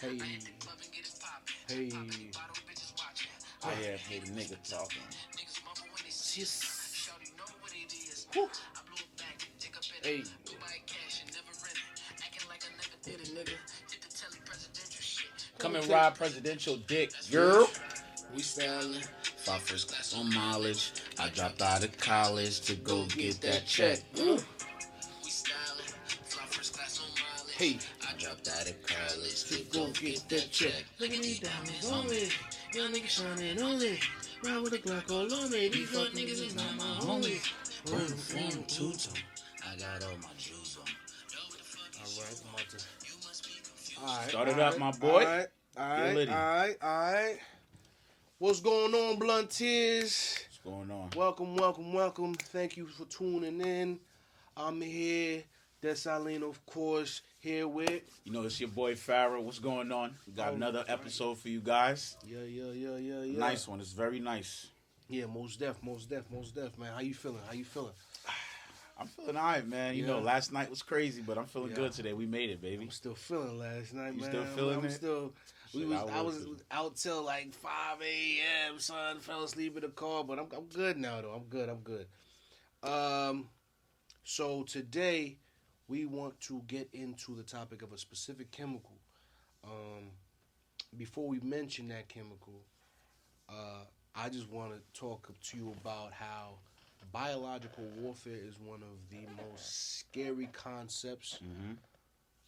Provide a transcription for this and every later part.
Hey, hey, I have hate a nigga talking. sis. Whew. Hey, hit a nigga. Come Come and take. ride presidential dick. Yeah, Girl. we styling. Fought first class on mileage. I dropped out of college to go get that check. Woo. Hey, I dropped out of college to go go get get that that check. check. Look at these diamonds on me. Young niggas shining on me. Ride with a Glock all on me. These fuck niggas is not my homies. Burn from two-tone. I got all my jewels on. Alright, I'm about to. Alright, Start it up, alright, my boy. alright, Get alright, litty. alright. What's going on, Blunteers? What's going on? Welcome. Thank you for tuning in. I'm here, Desalino, of course, here with. You know, it's your boy Farrah. What's going on? We got Oh, another right. episode for you guys. Yeah. Nice one. It's very nice. Yeah, most def, man. How you feeling? I'm feeling all right, man. You know, Yeah. last night was crazy, but I'm feeling Yeah. good today. We made it, baby. I'm still feeling last night, You man. still feeling I'm it? still. Shit, I was was too. out till like 5 a.m. Son, fell asleep in the car, but I'm good now though. I'm good. So today we want to get into the topic of a specific chemical. Before we mention that chemical, I just want to talk to you about how biological warfare is one of the most scary concepts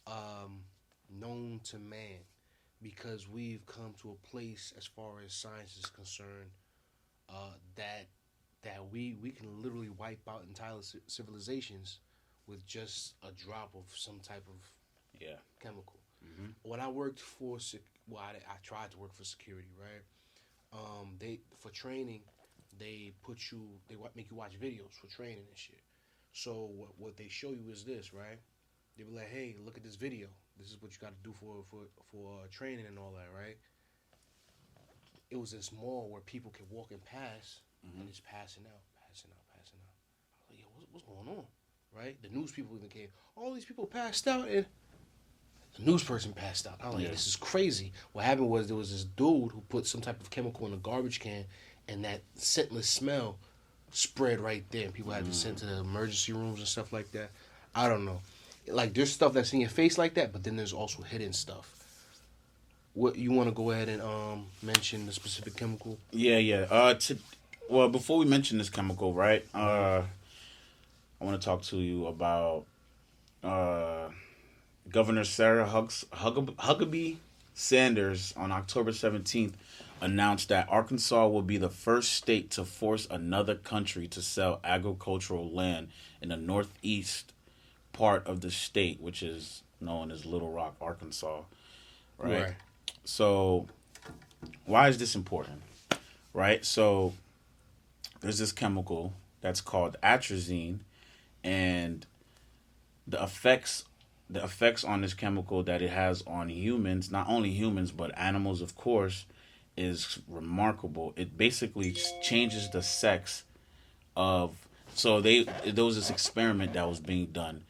Mm-hmm. known to man, because we've come to a place, as far as science is concerned, that we can literally wipe out entire civilizations with just a drop of some type of Yeah. chemical. Mm-hmm. When I worked for I tried to work for security, right? They for training, they make you watch videos for training and shit. So what they show you is this, right? They be like, hey, look at this video. This is what you got to do for training and all that, right? It was this mall where people could walk and pass, Mm-hmm. and just passing out. I was like, yo, what's going on, right? The news people even came. All these people passed out, and the news person passed out. I was like, Yeah. this is crazy. What happened was there was this dude who put some type of chemical in a garbage can, and that scentless smell spread right there. And people had to send to the emergency rooms and stuff like that. I don't know. Like, there's stuff that's in your face like that, but then there's also hidden stuff. What you want to go ahead and mention the specific chemical? Yeah. Well, before we mention this chemical, right? I want to talk to you about Governor Sarah Huckabee Sanders on October 17th announced that Arkansas will be the first state to force another country to sell agricultural land in the northeast part of the state, which is known as Little Rock, Arkansas. Right? So, why is this important? Right? So, there's this chemical that's called atrazine, and the effects on this chemical that it has on humans, not only humans but animals, of course, is remarkable. It basically changes the sex of. So there was this experiment that was being done.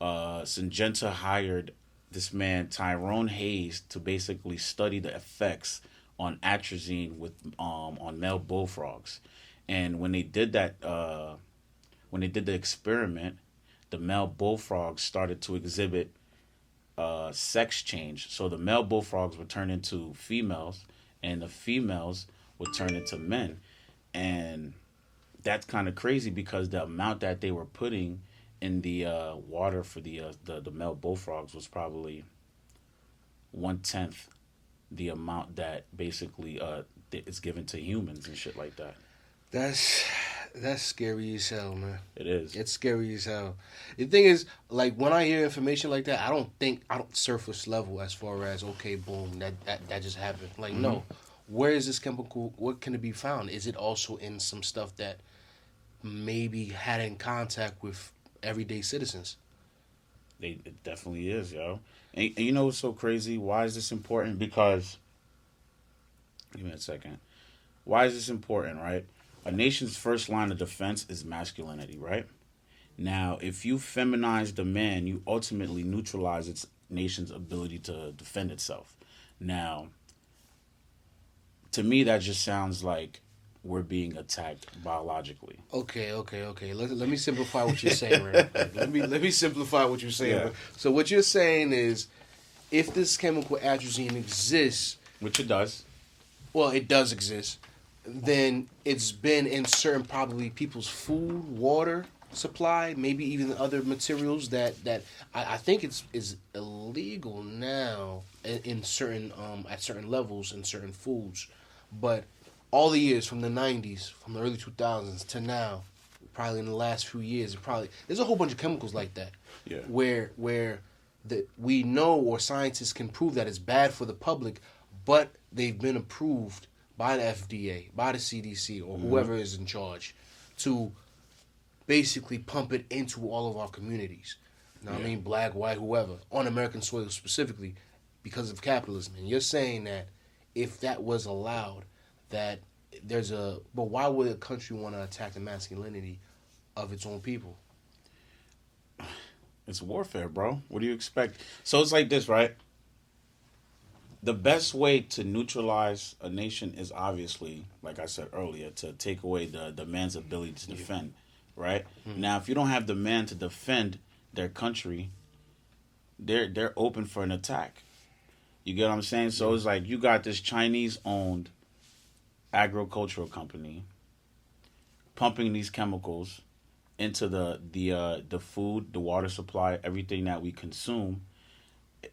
Syngenta hired this man Tyrone Hayes to basically study the effects on atrazine with on male bullfrogs, and when they did the experiment, the male bullfrogs started to exhibit sex change. So the male bullfrogs would turn into females, and the females would turn into men. And that's kind of crazy because the amount that they were putting in the water for the male bullfrogs was probably 1/10 the amount that basically is given to humans and shit like that. That's scary as hell, man. It is. It's scary as hell. The thing is, like, when I hear information like that, I don't surface level as far as, okay, boom, that just happened. Like, no, where is this chemical? What can it be found? Is it also in some stuff that maybe had in contact with everyday citizens? It definitely is, yo. And you know what's so crazy? Why is this important? Because, give me a second. Why is this important, right? A nation's first line of defense is masculinity, right? Now, if you feminize the man, you ultimately neutralize its nation's ability to defend itself. Now, to me, that just sounds like we're being attacked biologically. Okay. Let me simplify what you're saying real quick. Let me simplify what you're saying. Yeah. So what you're saying is, if this chemical atrazine exists, Which it does. well, it does exist, then it's been in certain probably people's food, water supply, maybe even other materials that I think is illegal now in certain at certain levels in certain foods, but all the years from the 90s, from the early 2000s to now, probably in the last few years, there's a whole bunch of chemicals like that, Yeah. where that we know or scientists can prove that it's bad for the public, but they've been approved by the FDA, by the CDC, or whoever is in charge to basically pump it into all of our communities. You know what I mean? Black, white, whoever, on American soil specifically because of capitalism. And you're saying that if that was allowed, that but why would a country want to attack the masculinity of its own people? It's warfare, bro. What do you expect? So it's like this, right? The best way to neutralize a nation is obviously, like I said earlier, to take away the man's ability to defend, right? Now, if you don't have the man to defend their country, they're open for an attack. You get what I'm saying? So it's like you got this Chinese-owned agricultural company pumping these chemicals into the food, the water supply, everything that we consume.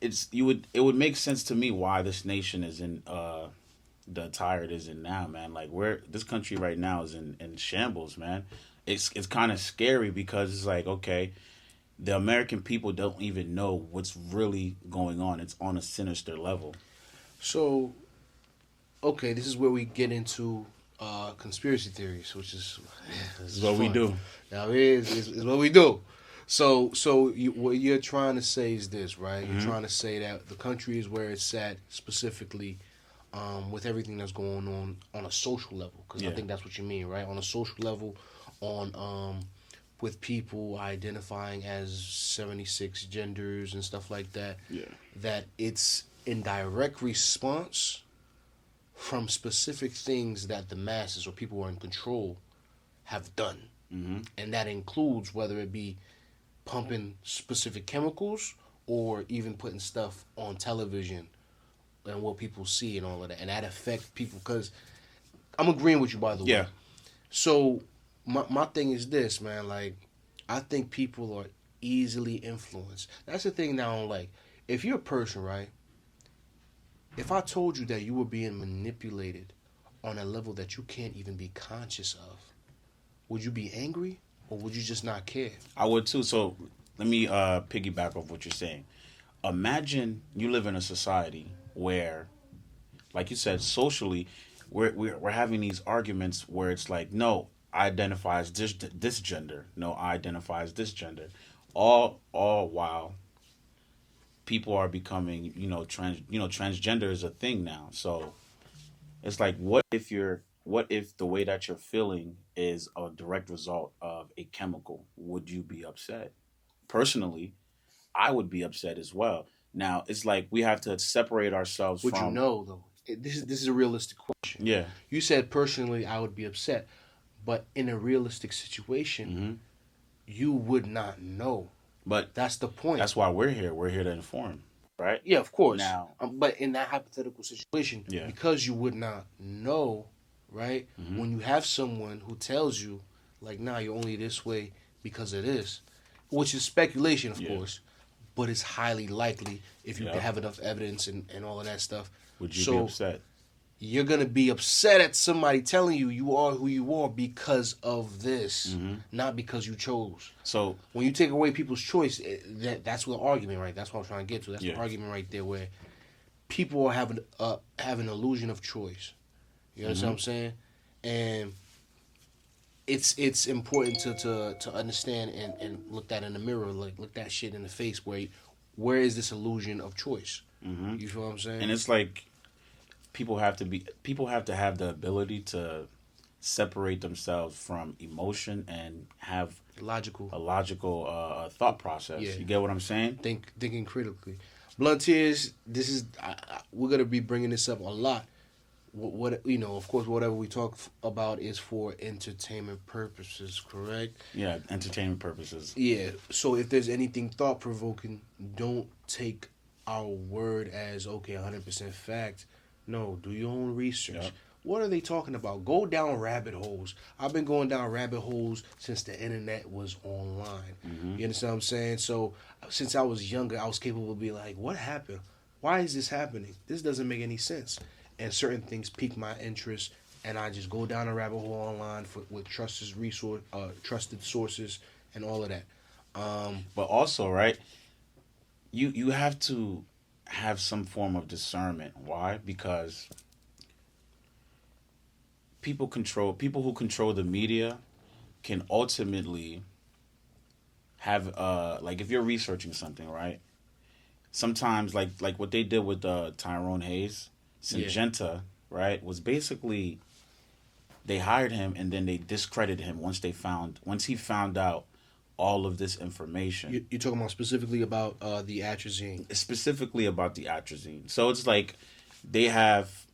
It would make sense to me why this nation is in the attire it is in now, man. Like this country right now is in shambles, man. It's kind of scary because it's like, okay, the American people don't even know what's really going on. It's on a sinister level. So, okay, this is where we get into conspiracy theories, which is This is what we do. Now is what we do. So what you're trying to say is this, right? You're trying to say that the country is where it's at specifically with everything that's going on a social level, because I think that's what you mean, right? On a social level, on with people identifying as 76 genders and stuff like that. Yeah. That it's in direct response from specific things that the masses or people who are in control have done. And that includes whether it be pumping specific chemicals or even putting stuff on television and what people see and all of that. And that affect people, because I'm agreeing with you, by the way. Yeah. So my thing is this, man. Like, I think people are easily influenced. That's the thing that I don't like. If you're a person, right? If I told you that you were being manipulated on a level that you can't even be conscious of, would you be angry or would you just not care? I would too. So let me piggyback off what you're saying. Imagine you live in a society where, like you said, socially, we're having these arguments where it's like, no, I identify as this gender. No, I identify as this gender. All while people are becoming, transgender is a thing now. So it's like, what if the way that you're feeling is a direct result of a chemical? Would you be upset? Personally, I would be upset as well. Now, it's like we have to separate ourselves Would from... you know, though? This is a realistic question. Yeah. You said personally I would be upset, but in a realistic situation, you would not know. But that's the point. That's why we're here. We're here to inform, right? Yeah, of course. Now, but in that hypothetical situation, because you would not know, right? When you have someone who tells you, like, nah, you're only this way because of this, which is speculation, of course, but it's highly likely if you have enough evidence and all of that stuff. Would you be upset? You're going to be upset at somebody telling you you are who you are because of this, not because you chose. So when you take away people's choice, that's the argument, right? That's what I'm trying to get to. That's the argument right there, where people are having an illusion of choice. You understand what I'm saying? And it's important to understand and look that in the mirror, like look that shit in the face. Where is this illusion of choice? You feel what I'm saying? And it's like people have to have the ability to separate themselves from emotion and have a logical thought process. You get what I'm saying? Thinking critically. Blunteers, this is we're gonna be bringing this up a lot. What you know, of course, whatever we talk about is for entertainment purposes, correct? Yeah, entertainment purposes. Yeah. So if there's anything thought provoking, don't take our word as okay, 100% fact. No, do your own research. Yep. What are they talking about? Go down rabbit holes. I've been going down rabbit holes since the internet was online. You understand what I'm saying? So since I was younger, I was capable of being like, what happened? Why is this happening? This doesn't make any sense. And certain things pique my interest, and I just go down a rabbit hole online with trusted sources, and all of that. But also, right, you have to have some form of discernment. Why? Because people who control the media can ultimately have like if you're researching something, right? Sometimes like what they did with Tyrone Hayes, Syngenta, right, was basically they hired him and then they discredited him once he found out all of this information. You're talking about specifically about the atrazine. Specifically about the atrazine. So it's like they have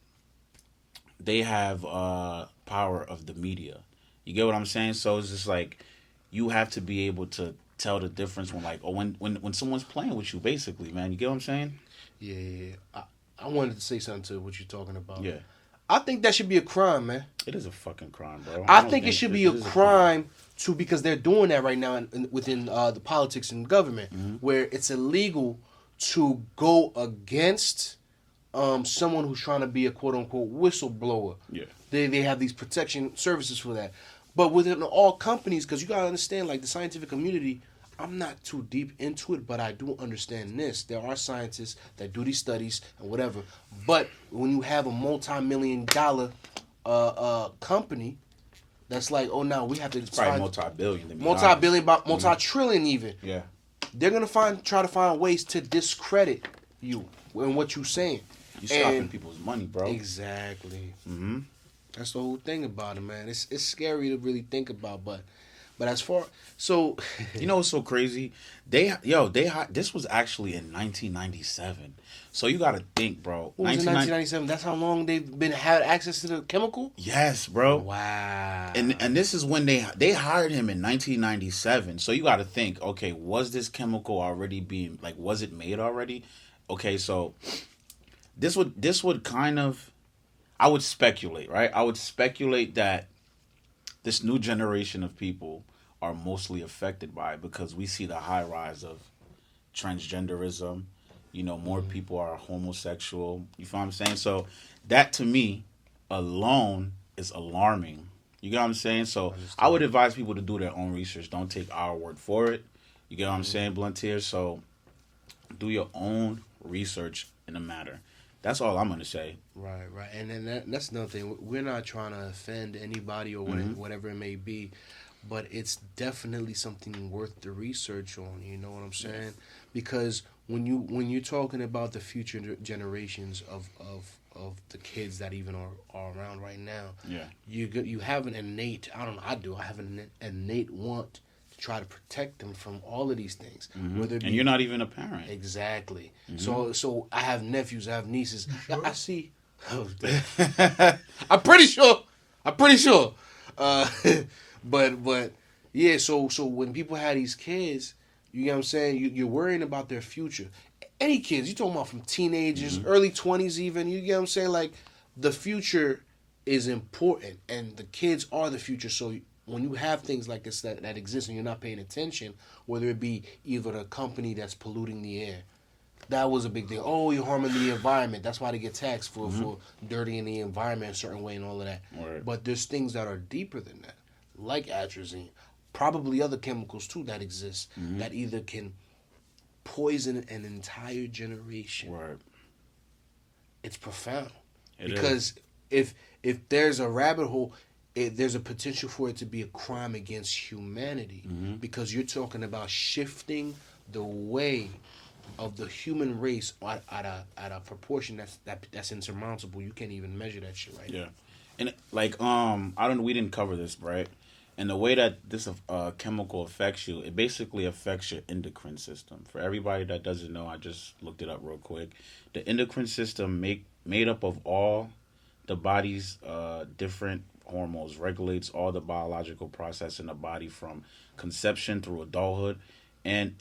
power of the media. You get what I'm saying? So it's just like you have to be able to tell the difference when someone's playing with you, basically, man. You get what I'm saying? Yeah. I wanted to say something to what you're talking about. Yeah. I think that should be a crime, man. It is a fucking crime, bro. I think it should be a crime too, because they're doing that right now within the politics and government, where it's illegal to go against someone who's trying to be a quote unquote whistleblower. Yeah. They have these protection services for that. But within all companies, because you gotta understand, like the scientific community, I'm not too deep into it, but I do understand this. There are scientists that do these studies and whatever. But when you have a multi-million-dollar company, that's like, oh, now we have to probably multi-billion, multi-trillion even. Yeah. They're gonna try to find ways to discredit you and what you're saying. You're stopping people's money, bro. Exactly. Mm-hmm. That's the whole thing about it, man. It's scary to really think about, but as far you know what's so crazy? This was actually in 1997. So you got to think, bro. What was in 1997? That's how long they've had access to the chemical? Yes, bro. Wow. And this is when they hired him in 1997. So you got to think, okay, was this chemical already being was it made already? Okay, so this would kind of I would speculate, right? I would speculate that this new generation of people are mostly affected by it because we see the high rise of transgenderism. You know, more people are homosexual. You feel what I'm saying? So that to me alone is alarming. You get what I'm saying? So I would advise people to do their own research. Don't take our word for it. You get what I'm saying, Bluntier? So do your own research in the matter. That's all I'm going to say. Right. And then that's another thing. We're not trying to offend anybody or whatever it may be, but it's definitely something worth the research on. You know what I'm saying? Because when you're talking about the future generations of the kids that even are around right now, you have an innate, I have an innate want to try to protect them from all of these things. And you're not even a parent. Exactly. So I have nephews, I have nieces. Sure? I see. I'm pretty sure. But yeah. So when people have these kids, you know what I'm saying. You're worrying about their future. Any kids, you talking about from teenagers, early 20s, even. You get what I'm saying. Like the future is important, and the kids are the future. So when you have things like this that exist and you're not paying attention, whether it be either the company that's polluting the air, that was a big thing. Oh, you're harming the environment. That's why they get taxed for dirtying the environment a certain way and all of that. Right. But there's things that are deeper than that, like atrazine, probably other chemicals too that exist that either can poison an entire generation. Right. It's profound. It because if there's a rabbit hole, there's a potential for it to be a crime against humanity because you're talking about shifting the way of the human race at a proportion that's insurmountable. You can't even measure that shit right now. And we didn't cover this, right? And the way that this chemical affects you, it basically affects your endocrine system. For everybody that doesn't know, I just looked it up real quick. The endocrine system made up of all the body's different hormones, regulates all the biological process in the body from conception through adulthood and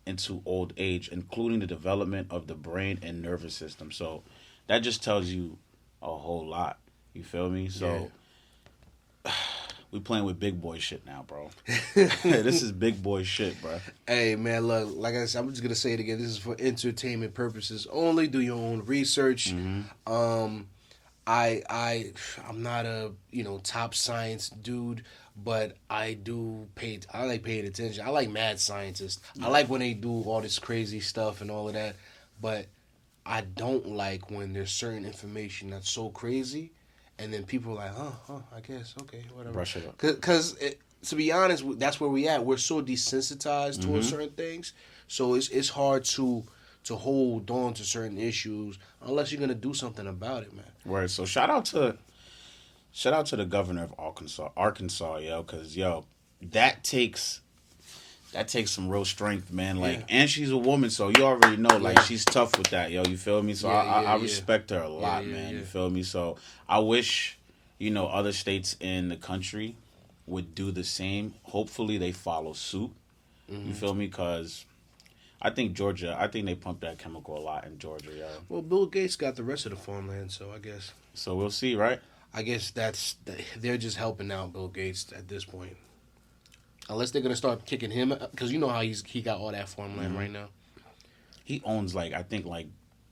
into old age, including the development of the brain and nervous system. So that just tells you a whole lot. You feel me? So we playing with big boy shit now, bro. This is big boy shit, bro. Hey, man, look, like I said, I'm just going to say it again. This is for entertainment purposes only. Do your own research. I'm not a, top science dude, but I like paying attention. I like mad scientists. I like when they do all this crazy stuff and all of that, but I don't like when there's certain information that's so crazy and then people are like, I guess, okay, whatever. Brush it up. Because, to be honest, that's where we at. We're so desensitized towards certain things, so it's hard to hold on to certain issues unless you're gonna do something about it, man. Right. So shout out to the governor of Arkansas, yo, because that takes some real strength, man. Like, and she's a woman, so you already know, like, she's tough with that, yo. You feel me? So I respect her a lot, man. You feel me? So I wish, other states in the country would do the same. Hopefully they follow suit. You feel me? Because I think they pump that chemical a lot in Georgia, yo. Well, Bill Gates got the rest of the farmland, so I guess. So we'll see, right? I guess they're just helping out Bill Gates at this point. Unless they're gonna start kicking him, because you know how he got all that farmland right now. He owns I think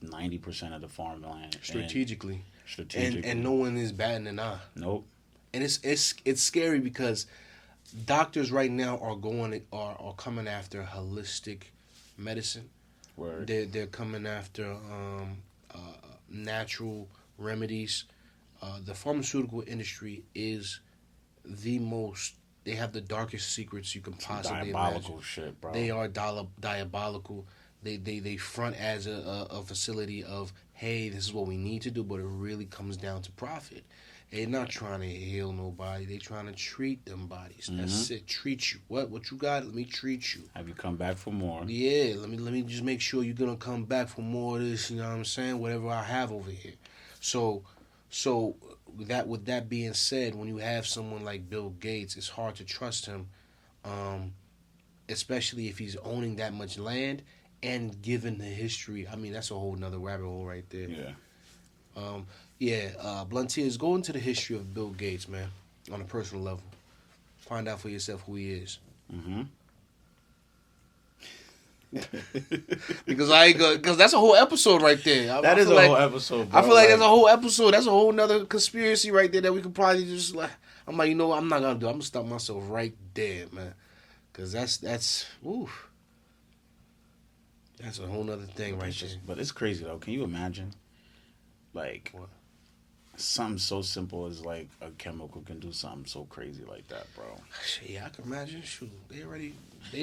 90% of the farmland strategically. Strategically, and no one is batting an eye. Nope. And it's scary because doctors right now are coming after holistic medicine. Word. They're coming after natural remedies. The pharmaceutical industry is the most. They have the darkest secrets you can possibly diabolical imagine. Shit, bro. They are diabolical. They front as a facility of, hey, this is what we need to do, but it really comes down to profit. They're not trying to heal nobody. They're trying to treat them bodies. That's it. Treat you. What you got? Let me treat you. Have you come back for more? Yeah. Let me just make sure you're gonna come back for more of this. You know what I'm saying? Whatever I have over here. So with that being said, when you have someone like Bill Gates, it's hard to trust him, especially if he's owning that much land and given the history. I mean, that's a whole nother rabbit hole right there. Yeah. Blunteers, go into the history of Bill Gates, man, on a personal level. Find out for yourself who he is. Because that's a whole episode right there. That is a whole episode, bro. I feel like that's a whole episode. That's a whole nother conspiracy right there that we could probably just I'm like, I'm not gonna do. I'm gonna stop myself right there, man. Because that's oof. That's a whole nother thing right there. But it's crazy though. Can you imagine, what? Something so simple as a chemical can do something so crazy like that, bro. Yeah, I can imagine. Shoot, they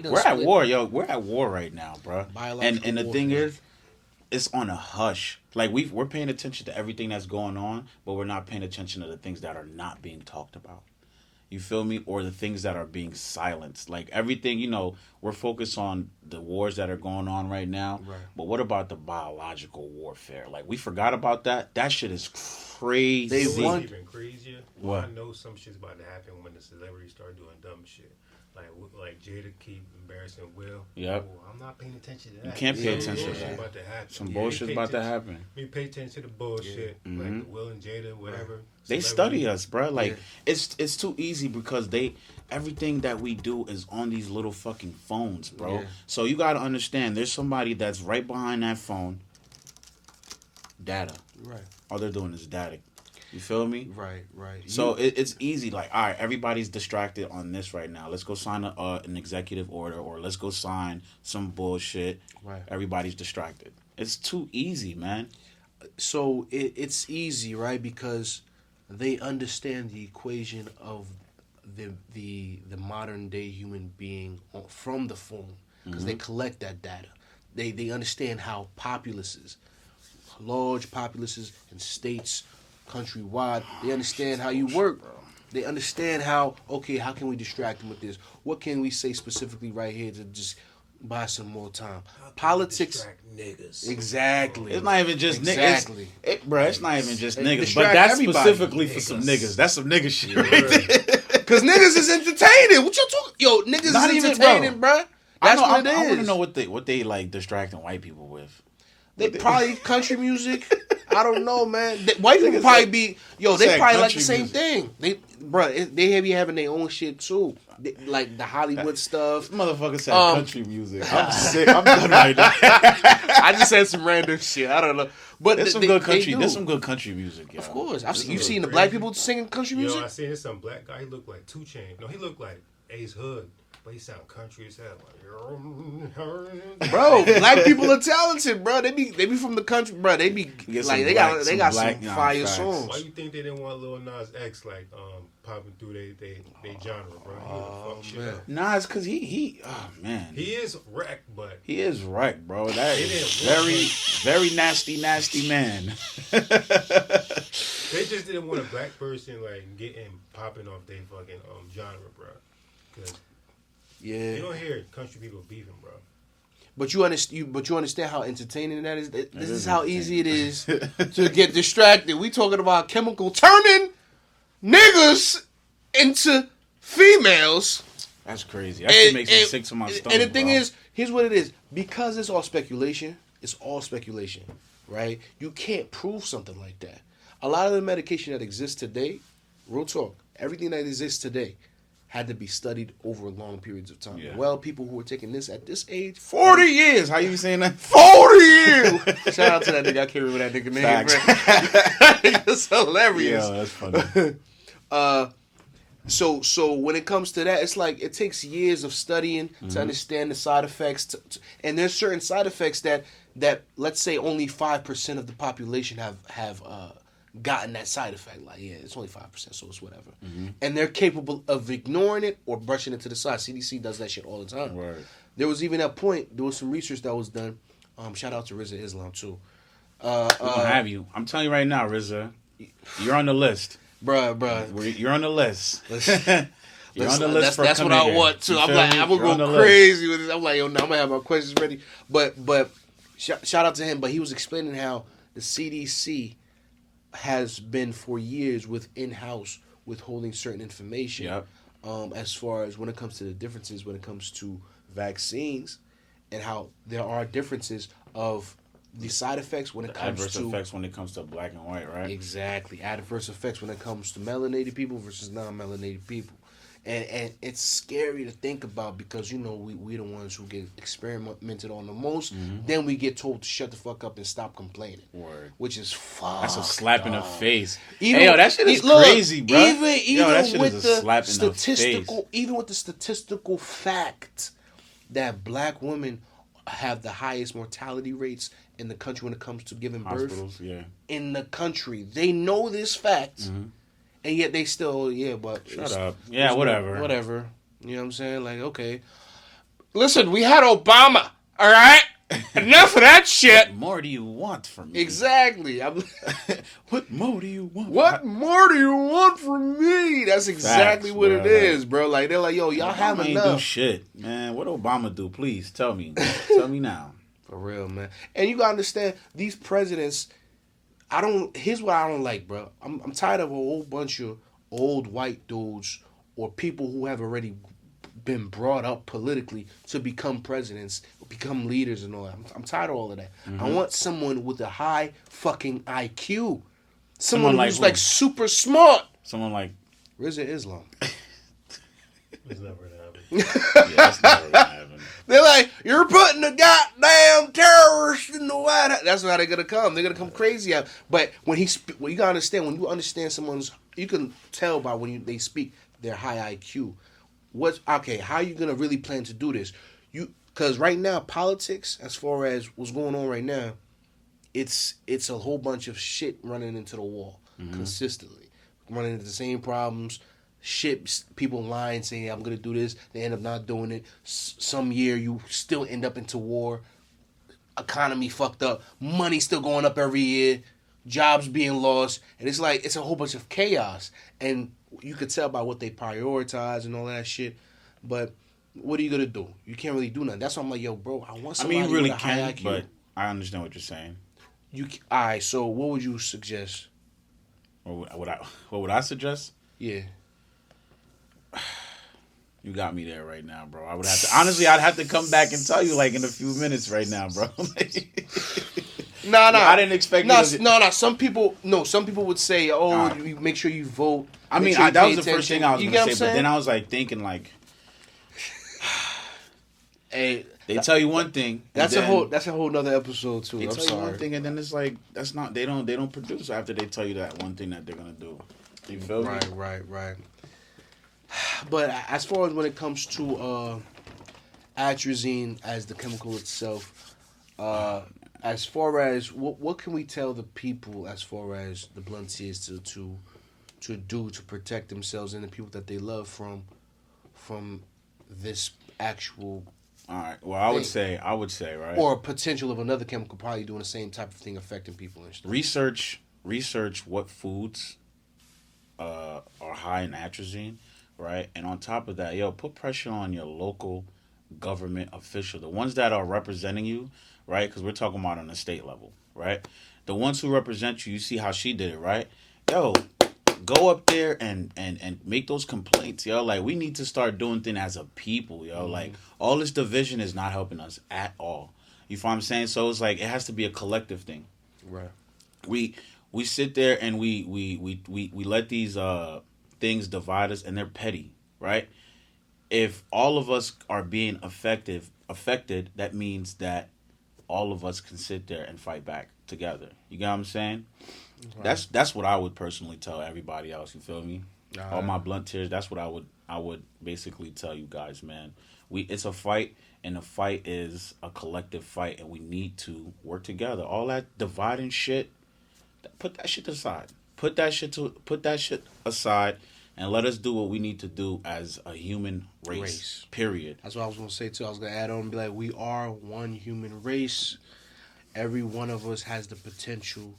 done We're split. at war, yo. We're at war right now, bro. Biological And the warfare. thing is, it's on a hush. We're paying attention to everything that's going on, but we're not paying attention to the things that are not being talked about. You feel me? Or the things that are being silenced. Everything, we're focused on the wars that are going on right now. Right. But what about the biological warfare? We forgot about that. That shit is crazy. They want- even crazier. What? I know some shit's about to happen when the celebrities start doing dumb shit. Like Jada keep embarrassing Will. Yep. Oh, I'm not paying attention to that. You can't pay Some attention to bullshit that. About to happen. Some Yeah, bullshit's pay about to attention- happen. We pay attention to the bullshit, like the Will and Jada, whatever. They Celebrities. study us, bro. It's too easy because everything that we do is on these little fucking phones, bro. Yeah. So So you gotta understand, there's somebody that's right behind that phone. Data. Right. All they're doing is data. You feel me? Right. So it's easy. All right, everybody's distracted on this right now. Let's go sign an executive order, or let's go sign some bullshit. Right. Everybody's distracted. It's too easy, man. So it's easy, right? Because they understand the equation of the modern day human being from the phone, because they collect that data. They understand how large populaces and states countrywide, they understand how you work. They understand how can we distract them with this? What can we say specifically right here to just buy some more time? Politics, niggas. Exactly. It's not even just exactly. niggas. Bro, it's not even just They niggas. But distract that's everybody. specifically for some niggas. That's some nigga shit right there. Because niggas is entertaining. What you talking? Yo, niggas Not is even, entertaining, bro. That's what it is. I want to know what they like distracting white people with. They probably country music. I don't know, man. White people probably be they probably like the same thing. They be having their own shit too, like the Hollywood stuff. This motherfucker said country music. I'm sick. I'm done right now. I just said some random shit. I don't know, but there's some good country. There's some good country music. Yo. Of course, you seen the black people singing country music. I seen some black guy. He looked like 2 Chainz. No, he looked like Ace Hood. But he sound country as hell. Bro, black people are talented, bro. They be from the country, bro. They be like they got some fire songs. Why you think they didn't want Lil Nas X like popping through they genre, bro? He fuck shit up. Nah, it's because he oh man. He is wrecked, but he is wrecked, bro. That is very nasty man. They just didn't want a black person like getting popping off their fucking genre, bro. Cause you don't hear country people beefing, bro. But you understand how entertaining that is. This is how easy it is to get distracted. We talking about chemical turning niggas into females. That's crazy. That shit makes me sick to my stomach. And the thing is, here's what it is. Because it's all speculation, right? You can't prove something like that. A lot of the medication that exists today, real talk, everything that exists today had to be studied over long periods of time. Yeah. Well, people who were taking this at this age, 40 years. How you saying that? 40 years. Shout out to that nigga. I can't remember that nigga name. It's hilarious. Yeah, that's funny. So when it comes to that, it's like it takes years of studying to understand the side effects. And there's certain side effects that let's say only 5% of the population have gotten that side effect. Like, yeah, it's only 5%, so it's whatever. And they're capable of ignoring it or brushing it to the side. CDC does that shit all the time. Right. There was even that point, there was some research that was done. Shout out to Rizza Islam, too. We're gonna have you. I'm telling you right now, Rizza, you're on the list. Bruh. You're on the list. You're on the list for that's what I want, too. I'm gonna go crazy with this. I'm like, yo, now I'm gonna have my questions ready. But shout out to him. But he was explaining how the CDC has been for years with in-house withholding certain information. Yep. As far as when it comes to the differences when it comes to vaccines and how there are differences of the side effects when it comes to... Adverse effects when it comes to black and white, right? Exactly. Adverse effects when it comes to melanated people versus non-melanated people. And it's scary to think about because, you know, we the ones who get experimented on the most. Then we get told to shut the fuck up and stop complaining. Word. Which is fuck. That's a slap in the face. Even, that shit is crazy, bro. Even that shit with is a slap the in the statistical, face. even with the statistical fact that black women have the highest mortality rates in the country when it comes to giving Hospitals, birth. In the country, they know this fact. And yet they still, but... Shut up. Yeah, whatever. Whatever. You know what I'm saying? Like, okay. Listen, we had Obama, all right? Enough of that shit. What more do you want from me? Exactly. What more do you want? What more do you want from me? That's exactly what it is, bro. Like, they're like, yo, y'all have enough. Ain't do shit, man. What Obama do? Please, tell me. Tell me now. For real, man. And you gotta understand, these presidents... Here's what I don't like, bro. I'm tired of a whole bunch of old white dudes or people who have already been brought up politically to become presidents, become leaders and all that. I'm tired of all of that. I want someone with a high fucking IQ. Someone who's like super smart. Someone like Rizza Islam. It's never gonna happen. That's never gonna happen. They're like, you're putting the goddamn terrorists in the White House. That's how they're gonna come. They're gonna come crazy out. But when you gotta understand, when you understand someone's, you can tell by when they speak their high IQ. How are you gonna really plan to do this? Because right now, politics, as far as what's going on right now, it's a whole bunch of shit running into the wall consistently, running into the same problems. Shit, people lying, saying I'm gonna do this, they end up not doing it. Some year you still end up into war. Economy fucked up. Money still going up every year. jobs being lost, and it's like it's a whole bunch of chaos, and you could tell by what they prioritize and all that shit. But what are you gonna do? You can't really do nothing. That's why I'm like, yo, bro, I want somebody you really with a high can, IQ. but I understand what you're saying. All right. So what would you suggest? What would I suggest? Yeah. You got me there right now, bro. I would have to honestly. I'd have to come back and tell you like in a few minutes right now, bro. No. I didn't expect. No. Some people would say, "Oh, you make sure you vote." I mean, sure that was the first thing I was going to say, but then I was like thinking, like, hey, they tell you one thing. That's a whole nother episode too. They I'm tell sorry. you one thing, and then it's like that's not. They don't produce after they tell you that one thing that they're gonna do. You feel me? Right. But as far as when it comes to atrazine as the chemical itself, as far as what can we tell the people as far as the bluntiers to do to protect themselves and the people that they love from this actual all right. Well, I would say right, or potential of another chemical probably doing the same type of thing affecting people and stuff. Research what foods are high in atrazine, right? And on top of that, put pressure on your local government official, the ones that are representing you, right? Because we're talking about on the state level, right? The ones who represent you, you see how she did it, right? Go up there and make those complaints, like we need to start doing things as a people, Mm-hmm. Like all this division is not helping us at all. You feel what I'm saying? So it's like it has to be a collective thing, right? We sit there and we let these things divide us, and they're petty, right? If all of us are being affected, that means that all of us can sit there and fight back together. You get what I'm saying? Right. That's what I would personally tell everybody else. You feel me? All my blunt tears. That's what I would basically tell you guys, man. It's a fight, and the fight is a collective fight, and we need to work together. All that dividing shit, put that shit aside. Put that shit aside, and let us do what we need to do as a human race. Period. That's what I was gonna say too. I was gonna add on and be like, we are one human race. Every one of us has the potential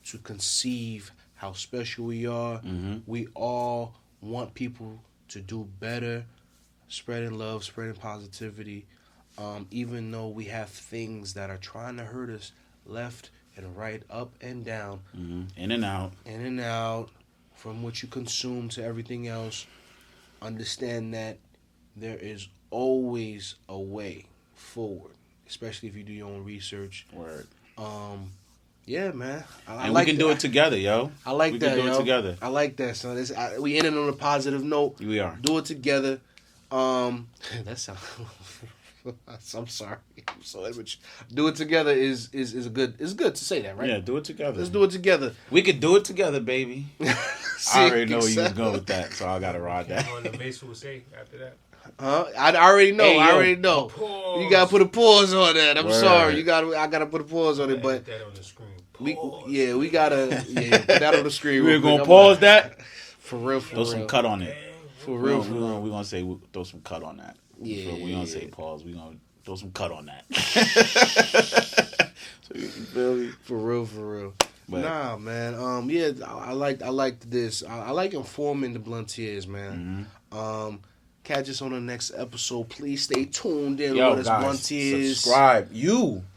to conceive how special we are. Mm-hmm. We all want people to do better, spreading love, spreading positivity. Even though we have things that are trying to hurt us, left and right, up and down, mm-hmm. In and out, from what you consume to everything else. Understand that there is always a way forward, especially if you do your own research. Word. Yeah, man. And we can do it together, yo. I like that, yo. We can do it together. I like that, son. We ended on a positive note. We are. Do it together. That sounds... I'm sorry. I'm so immature. Do it together is a good. It's good to say that, right? Yeah, do it together. Let's do it together. We could do it together, baby. I already know where you was going with that, so I gotta ride that. On the Mace will say after that. I already know. Hey, I already know. Pause. You gotta put a pause on that. I'm Word. sorry. I gotta put a pause on it. But put that on the screen. we gotta put that on the screen. We're gonna pause that for real. Throw some cut on it. For real. We're gonna say throw some cut on that. Yeah. We're gonna say pause. We're gonna throw some cut on that. So you feel me? For real. But, nah, man. Yeah, I like this. I like informing the bluntiers, man. Mm-hmm. Catch us on the next episode. Please stay tuned in Yo, with us, guys, bluntiers. subscribe.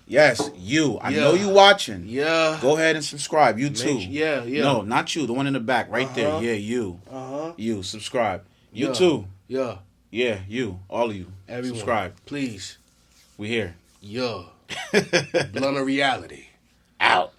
Yes, you. I know you watching. Yeah. Go ahead and subscribe. You too. Yeah. No, not you. The one in the back, right there. Yeah, you. You subscribe. You too. Yeah. Yeah, you. All of you. Everyone. Subscribe. Please. We here. Yeah. Blunt of reality. Out.